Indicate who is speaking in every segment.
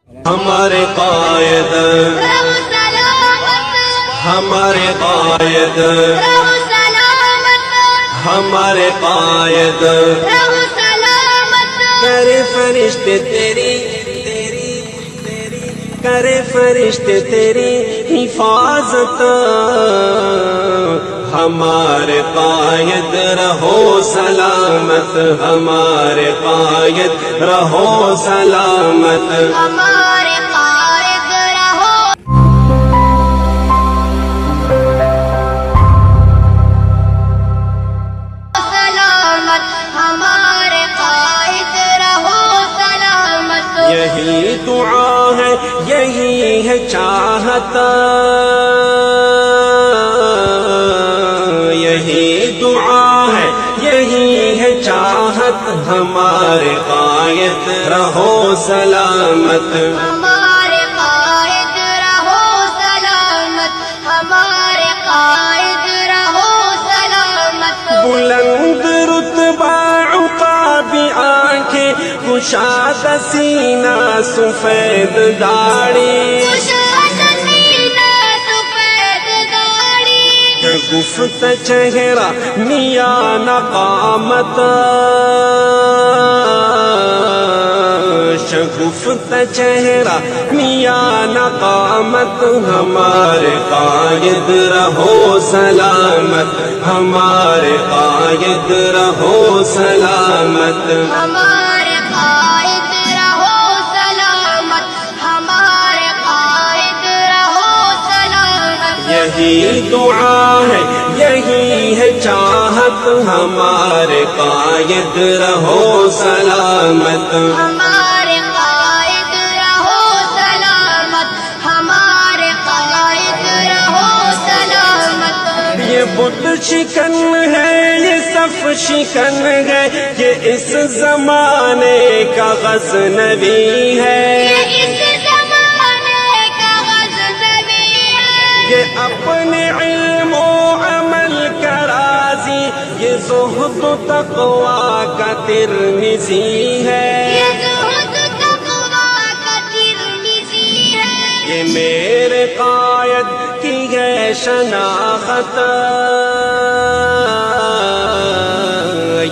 Speaker 1: ہمارے قائد ہمارے قائد ہمارے قائد کرے فرشتے تیری کرے فرشتے تیری حفاظت ہمارے قائد رہو سلامت ہمارے قائد رہو سلامت
Speaker 2: ہمارے قائد رہو سلامت ہمارے قائد رہو سلامت
Speaker 1: یہی دعا ہے یہی ہے چاہتا یہی دعا ہے یہی ہے چاہت ہمارے قائد رہو سلامت
Speaker 2: ہمارے قائد رہو سلامت ہمارے قائد رہو سلامت
Speaker 1: بلند رتبہ عقابی آنکھیں کشاد سینہ سفید داڑھی گفت چہرہ میاں نقامت شگفت چہرہ میاں نقامت ہمارے قائد رہو سلامت ہمارے قائد رہو سلامت
Speaker 2: ہمارے قائد رہو سلامت ہمارے قائد رہو سلامت
Speaker 1: یہی دعا ہے یہی ہے چاہت ہمارے قائد رہو سلامت
Speaker 2: ہمارے قائد رہو سلامت ہمارے قائد رہو سلامت
Speaker 1: یہ بت شکن ہے یہ صف شکن ہے یہ اس زمانے کا غزنوی ہے
Speaker 2: اس زمانے کا غزنوی ہے
Speaker 1: یہ اپنے علم و عمل کا راضی یہ زہد و تقویٰ کا ترمذی ہے
Speaker 2: یہ زہد تقویٰ کا ترمذی ہے
Speaker 1: یہ میرے قائد کی ہے شناخت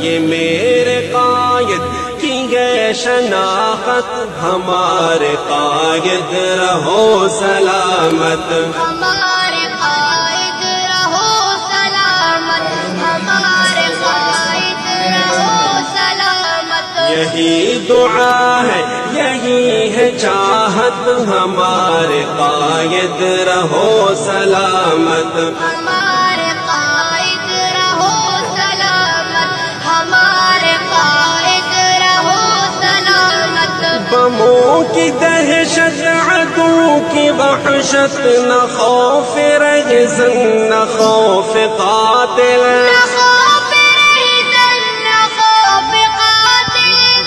Speaker 1: یہ میرے قائد کی ہے شناخت ہمارے قائد رہو سلامت
Speaker 2: ہمارے قائد رہو سلامت ہمارے قائد رہو سلامت
Speaker 1: یہی دعا ہے یہی ہے چاہت ہمارے قائد رہو سلامت
Speaker 2: ہمارے قائد رہو سلامت ہمارے قائد رہو سلامت
Speaker 1: بموں کی دہشت عدو کی وحشت نہ خوف رجزن نہ خوف قاتل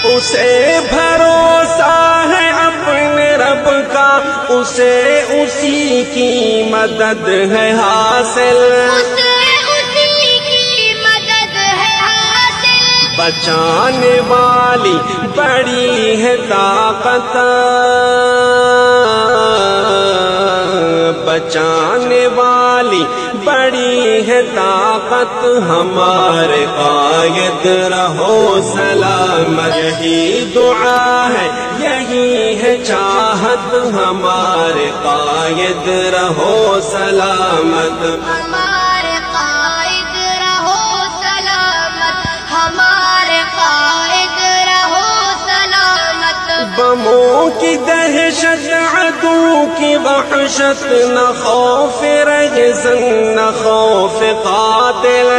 Speaker 1: اسے بھروسہ ہے اپنے رب کا اسے اسی کی مدد ہے حاصل بچانے والی بڑی ہے طاقت بچانے والی بڑی ہے طاقت ہمارے قائد رہو سلامت یہی دعا ہے یہی ہے چاہت ہمارے قائد رہو سلامت
Speaker 2: ہمارے قائد رہو سلامت ہمارے قائد رہو سلامت
Speaker 1: بموں کی دہشت عدو کی وحشت نہ خوف رجزن نہ خوف قاتل